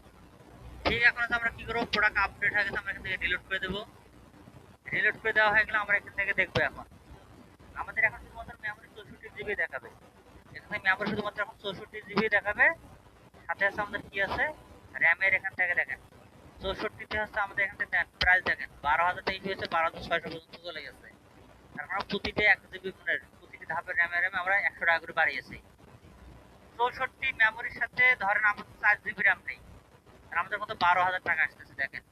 ঠিক এখন আমরা কি করব প্রোডাক্ট আপডেট হয়ে গেছে আমরা এখান থেকে ডিলিট করে দেব। ডিলিট করে দেওয়া হয়ে গেলে আমরা এখান থেকে দেখব এখন আমাদের এখন শুধুমাত্র মেমোরি 64 জিবি দেখাবে। এখানে মেমোরি শুধুমাত্র এখন 64 জিবি দেখাবে। সাথে আছে আমাদের কি আছে র‍্যামের এখান থেকে দেখেন 64 তে হচ্ছে আমাদের এখান থেকে প্রাইস দেখেন 12,000 হয়েছে 12,600 পর্যন্ত চলে গেছে। তার মানে প্রতিটা 1 জিবি মানে প্রতিটি ধাপের র‍্যাম আমরা 100 টাকা করে বাড়িয়েছি। 64 মেমোরির সাথে ধরেন আমাদের 4 জিবি র‍্যাম নেই আর আমাদের কত 12,000 টাকা আসতেছে দেখেন।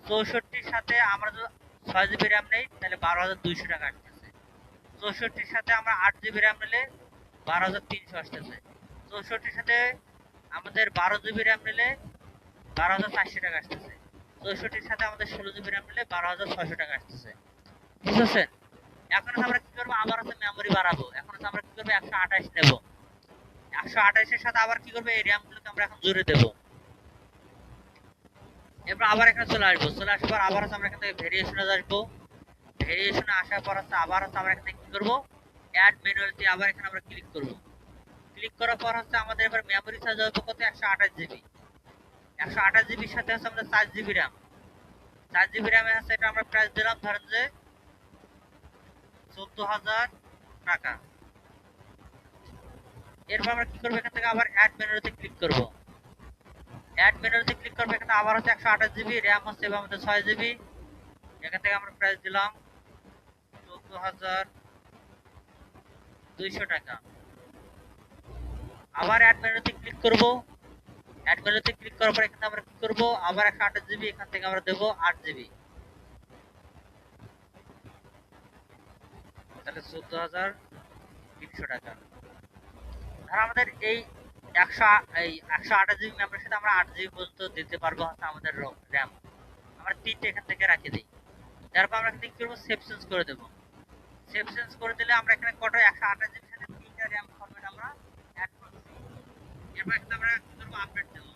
64 সাথে আমরা যদি 6 জিবি র‍্যাম নেই তাহলে 12,200 টাকা আসতেছে। 64 সাথে আমরা 8 জিবি র‍্যাম নিলে 12,300 আসতেছে। 64 সাথে আমাদের 12 জিবি র‍্যাম নিলে 12,400 টাকা আসতেছে। 64 সাথে আমাদের 16 জিবি র‍্যাম নিলে 12,600 টাকা আসতেছে। বুঝছেন? এখন আমরা কি করব আবার হচ্ছে মেমোরি বাড়াবো। এখন আমরা কি করব 128 নেব। 128 এর সাথে আবার কি করব এই র‍্যাম গুলোকে আমরা এখন জুড়ে দেব। এরপর আবার এখানে চলে আসবো। চলে আসার পর আবার আমরা এখান থেকে ভেরিয়েশনে আসবো। ভেরিয়েশনে আসার পর আবার আমরা এখানে কি করব অ্যাড ম্যানুয়ালিটি আবার এখানে আমরা ক্লিক করব। ক্লিক করার পর আমাদের এবার মেমোরি সাইজ হবে কত 128 জিবি। 128 জিবির সাথে আমাদের 4 জিবি র‍্যাম। 4 জিবি র‍্যামে এটা আমরা প্রাইস দিলাম ধরেন যে 14,000 টাকা। এরপর আমরা কি করব এখান থেকে আবার অ্যাড মেনুতে ক্লিক করব। অ্যাড মেনুতে ক্লিক করব এখানে আবার 128 জিবি র‍্যাম হচ্ছে এবং আমাদের 6 জিবি। এখান থেকে আমরা প্রাইস দিলাম 14,200 টাকা। আবার অ্যাড মেনুতে ক্লিক করব। অ্যাড মেনুতে ক্লিক করার পর এখানে আমরা কি করব আবার 128 জিবি এখান থেকে আমরা দেব 8 জিবি। তাহলে 14,300 টাকা। আর আমাদের এই 128 জিবি মেমোরির সাথে আমরা 8 জিবি পর্যন্ত দিতে পারবো হচ্ছে আমাদের র‍্যাম। আমরা তিনটে এখান থেকে রাখি দিই। তারপর আমরা কি করব সেভ চেঞ্জ করে দেব। সেভ চেঞ্জ করে দিলে আমরা এখানে কত 128 জিবির সাথে তিনটা র‍্যাম ফরম্যাট আমরা অ্যাড করব। এরপর এখানে আমরা কি করব আপডেট দেব।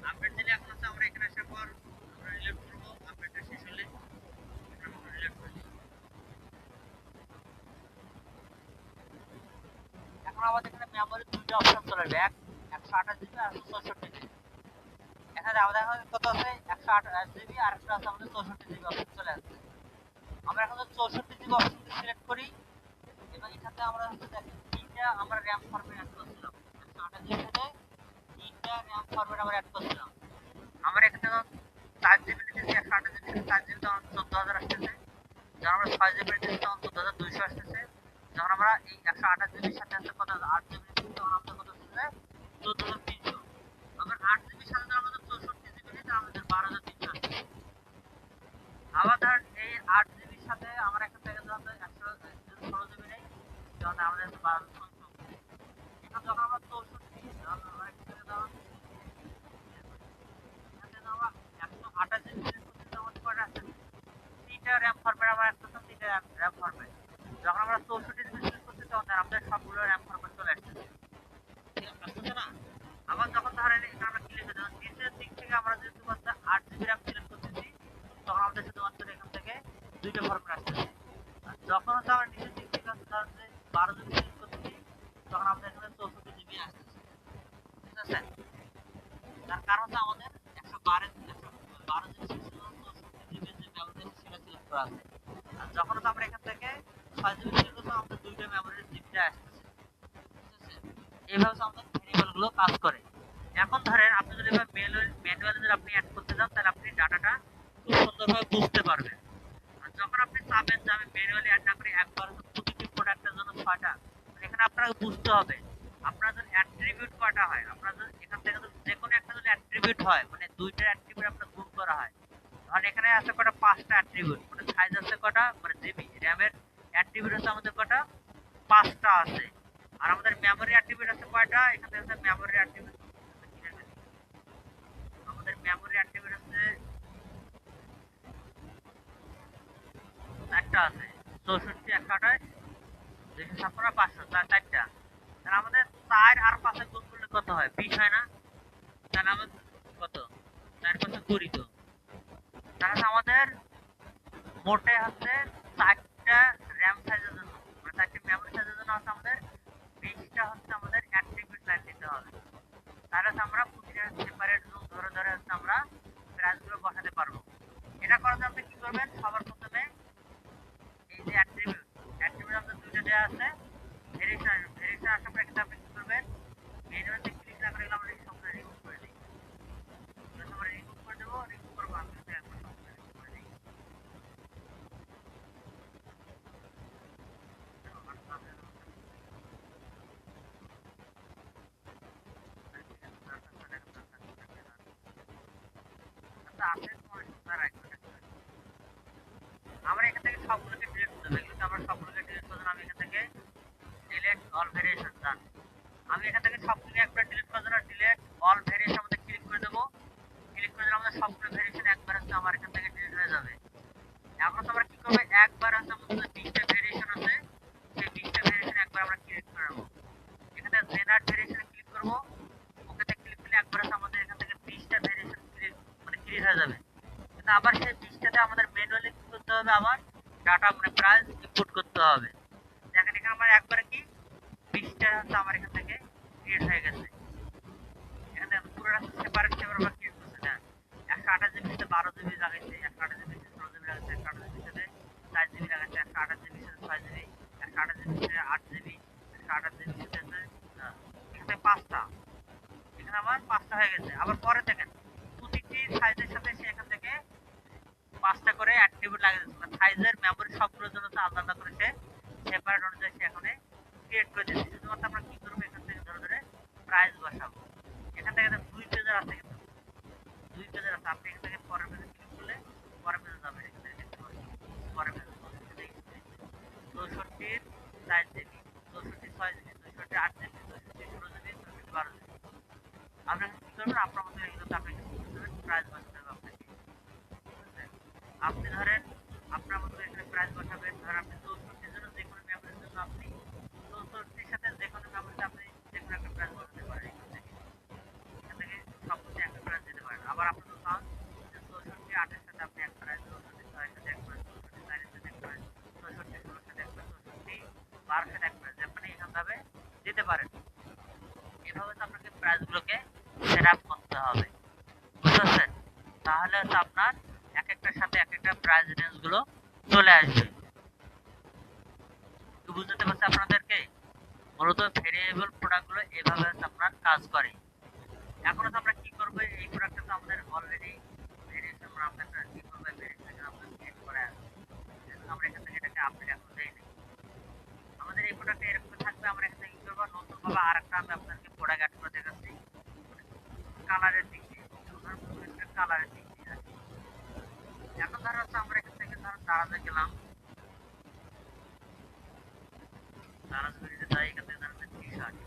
আপডেট দিলে এখন আমরা এখানে আসার পর আমরা রিলোড করব। আপডেটটা শেষ হলে আমরা রিলোড করব। এখন আমাদের এখানে মেমোরি দুটো অপশন চলে আসবে 128 জিবি আর 64 জিবি। এখানে আমাদের কত আছে 128 জিবি আর একটা আছে আমাদের 64 জিবি অপশন চলে আসছে। আমরা এখন 64 জিবি অপশনটি সিলেক্ট করি এবং এখানে আমরা হচ্ছে দেখেন তিনটা আমরা র‍্যাম ফরম্যাট অ্যাড করছিলাম 128 জিবি সাথে তিনটা র‍্যাম ফরম্যাট আমরা অ্যাড করছিলাম আমরা এখানে 4 জিবি নিতেছি 128 জিবি 4 জিবি তখন 14000 আসতেছে যখন আমরা 6 জিবি নিতেছি তখন 14200 আসতেছে যখন আমরা এই 128 জিবির সাথে আছে কত 8 জিবি নিতেছি তখন আমাদের কত আসতেছে 14300 আবার 8 জিবির সাথে যখন আমাদের 64 জিবি নিতে আমাদের 12300 আসতেছে আবার ধরেন এই 8 জিবির সাথে আমরা এখান থেকে যখন 116 জিবি নেই তখন আমাদের 1200 এখন যখন আমরা 64 যখন আমরা এখান থেকে ধরুন এখানে আমরা 128 জিবি সিলেক্ট করতে আমাদের কয়টা আছে তিনটা র‍্যাম ফরম্যাট আমরা একটা তিনটা র‍্যাম ফরম্যাট যখন আমরা 64 জিবি সিলেক্ট করতে তখন আমাদের সবগুলো র‍্যাম ফরম্যাট চলে আসছে ঠিক আছে না আবার যখন ধরেন এখানে আমরা ক্লিক করে দিলাম নিচের দিক থেকে আমরা যেহেতু 8 জিবি র‍্যাম সিলেক্ট করতেছি তখন আমাদের শুধুমাত্র এখান থেকে দুইটা ফরম্যাট আসছে যখন হচ্ছে আমরা নিচের দিক থেকে ধরেন যে 12 জিবি সিলেক্ট করতেছি তখন আমাদের এখানে 64 জিবি আসছে ঠিক আছে তার কারণ হচ্ছে আমাদের 112 জিবি 64 জিবি যে মেমরি সেটা সিলেক্ট করা আছে আর যখন হচ্ছে আমরা এখান থেকে 6 জিবি সিলেক্ট করব আমাদের দুইটা মেমরির জিবটা আসছে ঠিক আছে এইভাবে আমাদের ভেরিয়েবল গুলো কাজ করে এখন ধরেন আপনি যদি ম্যানুয়ালি যদি আপনি অ্যাড করতে যান তাহলে আপনি ডাটাটা খুব সুন্দরভাবে বুঝতে পারবেন আর যখন আপনি চাবেন যে আমি ম্যানুয়ালি অ্যাড না করে একবার প্রতিটি প্রোডাক্টের জন্য 6টা এখানে আপনাকে বুঝতে হবে আপনার যদি অ্যাট্রিবিউট কয়টা হয় আপনার যদি এখান থেকে যে কোনো একটা যদি অ্যাট্রিবিউট হয় মানে দুইটা অ্যাট্রিবিউট আপনার গুণ করা হয় তাহলে এখানে আছে কয়টা 5টা অ্যাট্রিবিউট মানে সাইজ আছে কয়টা মানে জিবি র‍্যামের অ্যাট্রিবিউট আছে আমাদের কয়টা 5টা আছে আর আমাদের মেমরি অ্যাট্রিবিউট আছে কয়টা এখান থেকে আছে মেমরি অ্যাট্রিবিউট আমাদের মেমরি অ্যাট্রিবিউট আছে একটা আছে 64 128 256 500 চারটা তাহলে আমাদের 4 আর 5 এর গুণ করলে কত হয় 20 হয় না তাহলে আমাদের কত 4 5 করি তো তাহলে আমাদের মোটে হচ্ছে 4টা র‍্যাম সাইজের জন্য মানে 4টি মেমরি সাইজের জন্য হচ্ছে আমাদের 20টা হচ্ছে আমাদের অ্যাট্রিবিউট লাইন দিতে হবে তাহলে আমরা প্রতিটা সেপারেট জোন ধরে ধরে হচ্ছে আমরা প্রাইসগুলো বসাতে পারবো এটা করার জন্য আপনি কি করবেন সবার প্রথমে এই যে অ্যাট্রিবিউট আমাদের দুইটা দেওয়া আছে ভেরিয়েশন আসার পর এখানে আপনি কি করবেন মেনুতে ক্লিক না করে আমরা সবটা রিমুভ করে দিই আমরা রিমুভ করে দেবো রিমুভ করবো আমি একবার সবটা রিমুভ করে দিই আমরা এখান থেকে সবগুলোকে ডিলিট করে দেবো কিন্তু আমরা সবগুলোকে ডিলিট করব আমি এখান থেকে ডিলিট অল ভেরিয়েশন ডান আমি এখান থেকে সবগুলো একবার ডিলিট করে দেব ডিলিট অল ভেরিয়েশন মধ্যে ক্লিক করে দেব ক্লিক করে দিলে আমাদের সবগুলো ভেরিয়েশন একবার হচ্ছে আমার এখান থেকে ডিলিট হয়ে যাবে এখন আমরা কি করব একবার হচ্ছে আমাদের 20টা ভেরিয়েশন আছে সেই 20টা ভেরিয়েশন একবার আমরা ক্রিয়েট করে নেব এখানে জেনারেট ভেরিয়েশনে ক্লিক করব ওকেতে ক্লিক করলে একবার হচ্ছে আমাদের এখান থেকে 20টা ভেরিয়েশন ক্রিয়েট হয়ে যাবে কিন্তু আবার সেই 20টাতে আমাদের ম্যানুয়ালি কি করতে হবে আবার ডাটা মানে প্রাইস ইনপুট করতে হবে দেখেন এখানে আমার একবারে কি 20টা হচ্ছে আমার এখান থেকে ক্রিয়েট হয়ে গেছে এখানে পুরোটা সেপারেট আমরা ক্রিয়েট করতে না 128 জিবি সাথে 12 জিবি লাগাইছে 128 জিবি সাথে 16 জিবি লাগাইছে 128 জিবি সাথে 4 জিবি লাগাইছে 128 জিবি সাথে 6 জিবি 128 জিবি সাথে 8 জিবি 128 জিবি সাথে এখানে 5টা এখানে আমার 5টা হয়ে গেছে আবার পরে দেখেন প্রতিটি সাইজের সাথে সে এখান থেকে 5টা করে অ্যাট্রিবিউট লাগিয়ে দিচ্ছে মানে সাইজের মেমরি সবগুলোর জন্য তো আলাদা করে সে সেপারেট অনুযায়ী সে এখানে ক্রিয়েট করে দিচ্ছে শুধুমাত্র আমরা কি করবো এখান থেকে ধরে ধরে প্রাইস বসাবো এখান থেকে 2 পেজের আছে কিন্তু 2 পেজের আছে আপনি এখান থেকে পরের পেজে ক্লিক করলে পরের পেজে যাবে এখান থেকে দেখতে পাচ্ছেন পরের পেজে 64 4 GB 64 6 GB 64 8 GB 64 16 GB 64 12 GB আপনি কি করবেন আপনার মতো এগুলোতে আপনি প্রাইস বসাতে হবে আপনাকে আপনি ধরেন আপনার মতো এখানে প্রাইস বসাবেন ধরেন আপনি 64 জন্য যে কোনো মেমরির জন্য আপনি 64 সাথে যে কোনো মেমরিতে আপনি যে কোনো একটা প্রাইস বসাতে পারেন এখান থেকে সবকিছু একটা প্রাইস দিতে পারেন আবার আপনি তো চান যে 64 8 এর সাথে আপনি এক প্রাইস 64 6 এর সাথে এক প্রাইস 64 4 এর সাথে এক প্রাইস 64 16 এর সাথে এক প্রাইস 64 12 এর সাথে এক প্রাইস আপনি এভাবে দিতে পারেন এভাবে তো আপনাকে প্রাইসগুলোকে সেটআপ করতে হবে বুঝতে পারছেন তাহলে হচ্ছে আপনার এক একটার সাথে এক একটা প্রাইস রেঞ্জ গুলো চলে আসবে। কি বুঝতে পারছি আপনাদেরকে? মূলত ভেরিয়েবল প্রোডাক্ট গুলো এভাবে হচ্ছে আপনার কাজ করে। এখন হচ্ছে আমরা কি করবো, এই প্রোডাক্টটা তো আমাদের অলরেডি ভেরিয়েশন আমরা কি করবো, ভেরিয়েশন আমরা ক্রিয়েট করে আছে। আমরা এখান থেকে এটাকে আপডেট এখন দেই নাই। আমাদের এই প্রোডাক্টটা এরকম থাকবে, আমরা এখান থেকে কি করবো, নতুন ভাবে আরেকটা আমি আপনাদেরকে প্রোডাক্ট অ্যাড করে দেখাচ্ছি কালারের দিক দিয়ে। কালারের দিক দিয়ে আছে। এখন ধরো হচ্ছে আমরা এখান থেকে ধরো দারাজে গেলাম, দারাজ বেরিয়ে যাই, এখান থেকে ধরো টি শার্ট।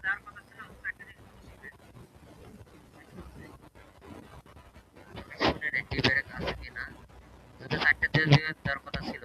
দেওয়ার কথা ছিল, একটা জিনিস বুঝবে শুনে টিপের আছে কিনা, যদি চারটে দেওয়ার কথা ছিল